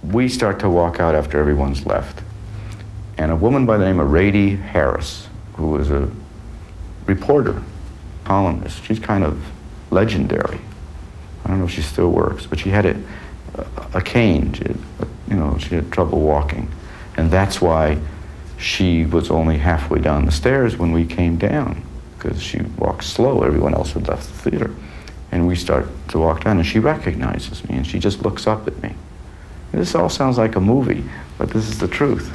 And we start to walk out after everyone's left. And a woman by the name of Rady Harris, who was a reporter, columnist, she's kind of legendary. I don't know if she still works, but she had a cane. She had trouble walking. And that's why she was only halfway down the stairs when we came down, because she walked slow. Everyone else had left the theater. And we start to walk down, and she recognizes me, and she just looks up at me. And this all sounds like a movie, but this is the truth.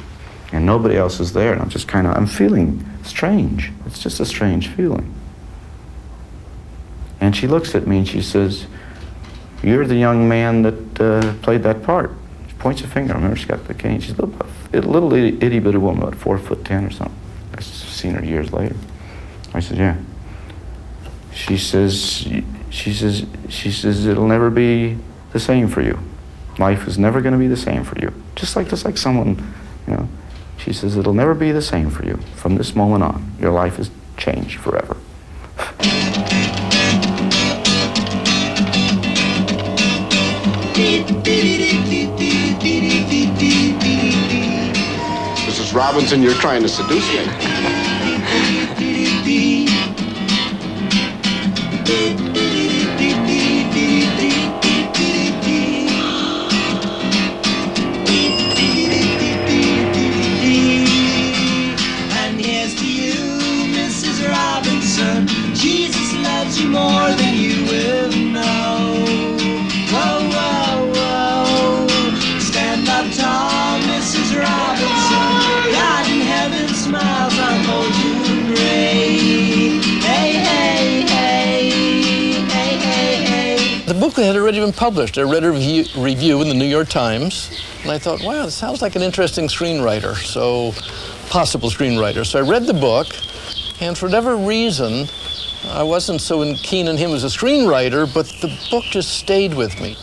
And nobody else is there, and I'm feeling strange. It's just a strange feeling. And she looks at me and she says, "You're the young man that played that part." She points a finger. I remember she's got the cane. She's a little itty bitty woman, about 4'10" or something. I've seen her years later. I said, "Yeah." She says, "It'll never be the same for you. Life is never going to be the same for you." Just like someone, She says, "It'll never be the same for you. From this moment on, your life is changed forever." Mrs. Robinson, you're trying to seduce me. And here's to you, Mrs. Robinson. Jesus loves you more than you will know. Whoa, whoa, whoa. Stand up tall, Mrs. Robinson. God in heaven smiles on old June Ray. Hey, hey, hey. Hey, hey, hey. The book had already been published. I read a review in the New York Times, and I thought, wow, this sounds like an interesting screenwriter, possible screenwriter. So I read the book, and for whatever reason, I wasn't so keen on him as a screenwriter, but the book just stayed with me.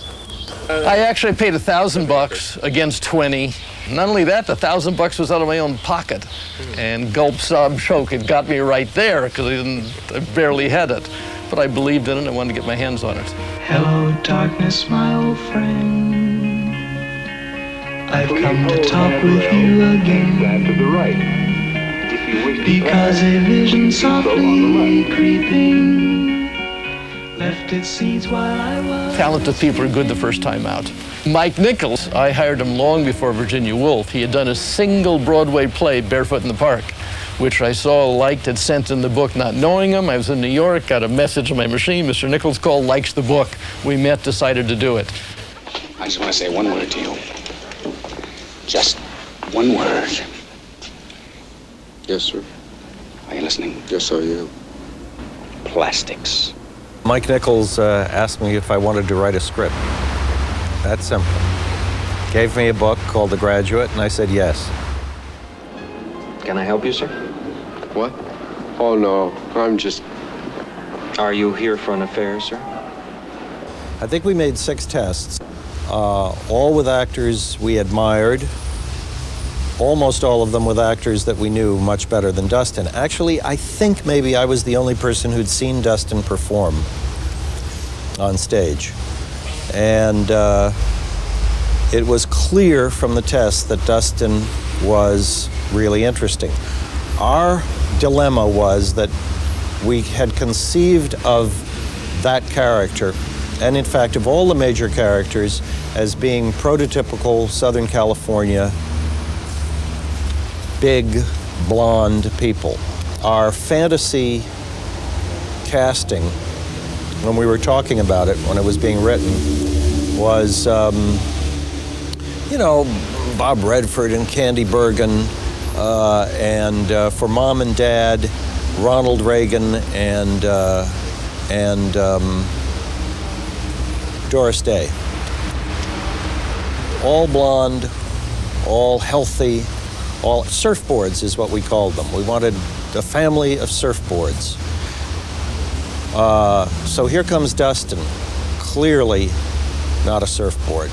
I actually paid $1,000 against 20. Not only that, the $1,000 was out of my own pocket. And gulp, sob, choke, it got me right there, because I barely had it. But I believed in it, and I wanted to get my hands on it. Hello, darkness, my old friend. I've come to talk with you again. To the right. Because a vision softly creeping left its seeds while I was. Talented people are good the first time out. Mike Nichols, I hired him long before Virginia Woolf. He had done a single Broadway play, Barefoot in the Park, which I saw, liked, had sent in the book, not knowing him. I was in New York, got a message on my machine. Mr. Nichols called, likes the book. We met, decided to do it. I just want to say one word to you. Just one word. Yes, sir. Are you listening? Yes, I am. Plastics. Mike Nichols asked me if I wanted to write a script. That's simple. Gave me a book called The Graduate, and I said yes. Can I help you, sir? What? Oh, no. I'm just... Are you here for an affair, sir? I think we made 6 tests, all with actors we admired, almost all of them with actors that we knew much better than Dustin. Actually, I think maybe I was the only person who'd seen Dustin perform on stage. And it was clear from the test that Dustin was really interesting. Our dilemma was that we had conceived of that character, and in fact of all the major characters, as being prototypical Southern California big, blonde people. Our fantasy casting, when we were talking about it, when it was being written, was, Bob Redford and Candy Bergen, and for Mom and Dad, Ronald Reagan and Doris Day. All blonde, all healthy, all surfboards is what we called them. We wanted a family of surfboards. So here comes Dustin, clearly not a surfboard.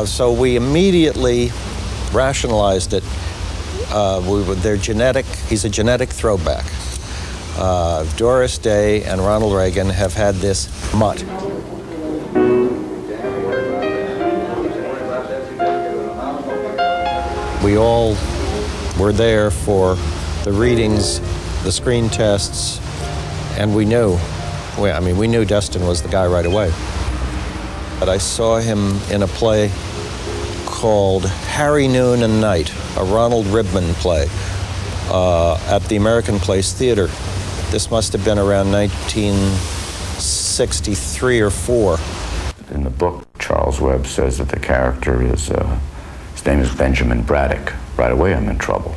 So we immediately rationalized it. He's a genetic throwback. Doris Day and Ronald Reagan have had this mutt. We all were there for the readings, the screen tests, and we knew. We knew Destin was the guy right away. But I saw him in a play called Harry, Noon and Night, a Ronald Ribman play at the American Place Theater. This must have been around 1963 or 4. In the book, Charles Webb says that the character is, his name is Benjamin Braddock. Right away, I'm in trouble.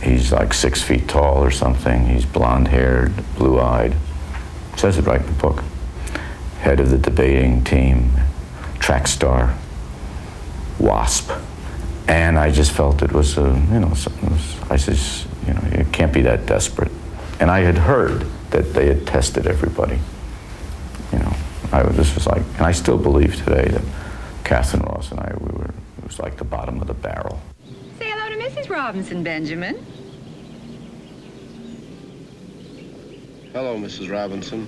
He's like 6 feet tall or something. He's blonde-haired, blue-eyed. Says it right in the book. Head of the debating team, track star, WASP. And I just felt it was, I says, it can't be that desperate. And I had heard that they had tested everybody. This was like, and I still believe today that Catherine Ross and I, it was like the bottom of the barrel. Say hello to Mrs. Robinson, Benjamin. Hello, Mrs. Robinson.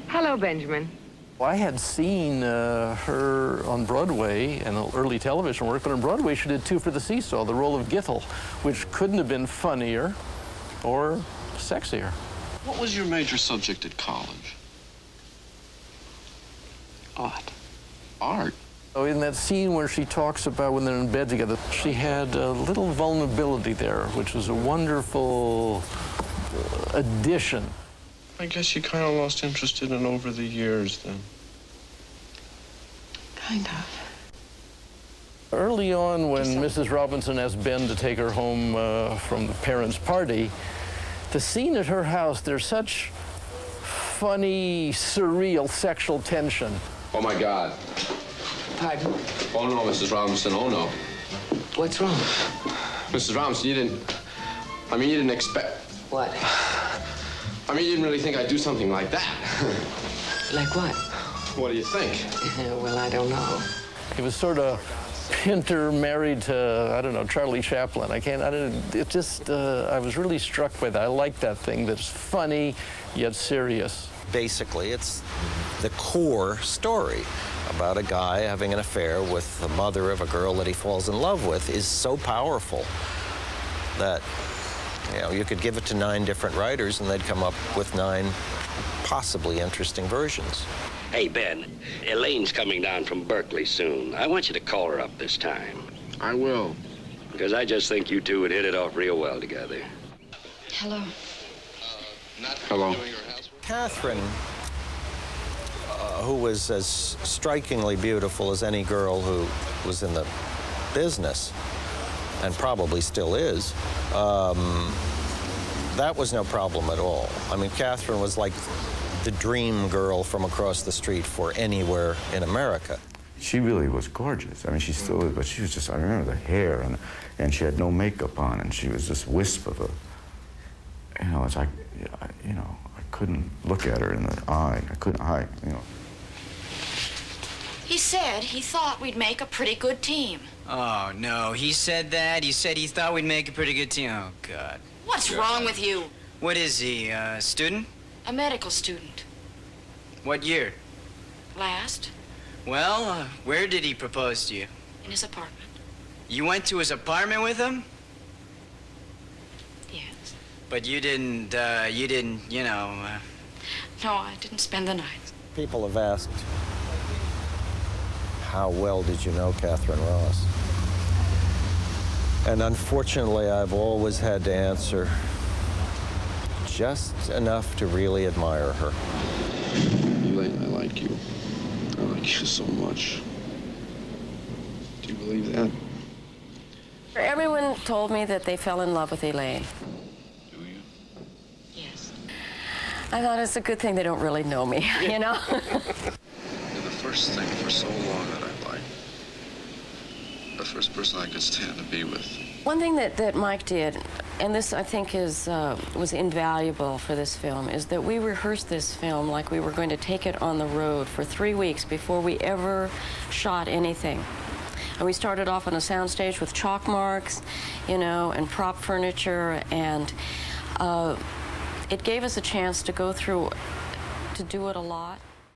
Hello, Benjamin. I had seen her on Broadway and early television work, but on Broadway she did Two for the Seesaw, the role of Githel, which couldn't have been funnier or sexier. What was your major subject at college? Art. Art? Oh, in that scene where she talks about when they're in bed together, she had a little vulnerability there, which was a wonderful addition. I guess you kind of lost interest in it over the years, then. Kind of. Early on, when Mrs. Robinson asked Ben to take her home from the parents' party, the scene at her house, there's such funny, surreal sexual tension. Oh, my God. Pardon? Oh, no, Mrs. Robinson, oh, no. What's wrong? Mrs. Robinson, you didn't expect... What? you didn't really think I'd do something like that. Like what? What do you think? Well, I don't know. It was sort of Pinter married to, I don't know, Charlie Chaplin. I was really struck by that. I like that thing that's funny, yet serious. Basically, it's the core story about a guy having an affair with the mother of a girl that he falls in love with is so powerful that, you could give it to 9 different writers and they'd come up with 9 possibly interesting versions. Hey, Ben, Elaine's coming down from Berkeley soon. I want you to call her up this time. I will. Because I just think you two would hit it off real well together. Hello. Hello. Catherine, who was as strikingly beautiful as any girl who was in the business, and probably still is, that was no problem at all. Catherine was like the dream girl from across the street for anywhere in America. She really was gorgeous. She still is, but she was just, I remember the hair, and she had no makeup on, and she was this wisp of a, it's like, I couldn't look at her in the eye. He said he thought we'd make a pretty good team. Oh, no, he said that? He said he thought we'd make a pretty good team? Oh, God. What's wrong with you? What is he, a student? A medical student. What year? Last. Well, where did he propose to you? In his apartment. You went to his apartment with him? Yes. But you didn't, No, I didn't spend the night. People have asked, how well did you know Catherine Ross? And unfortunately, I've always had to answer, just enough to really admire her. Elaine, I like you. I like you so much. Do you believe that? Everyone told me that they fell in love with Elaine. Do you? Yes. I thought it's a good thing they don't really know me, You're the first thing for so long that I liked. The first person I could stand to be with. One thing that Mike did, and this I think was invaluable for this film, is that we rehearsed this film like we were going to take it on the road for 3 weeks before we ever shot anything. And we started off on a soundstage with chalk marks, and prop furniture, and it gave us a chance to go through, to do it a lot.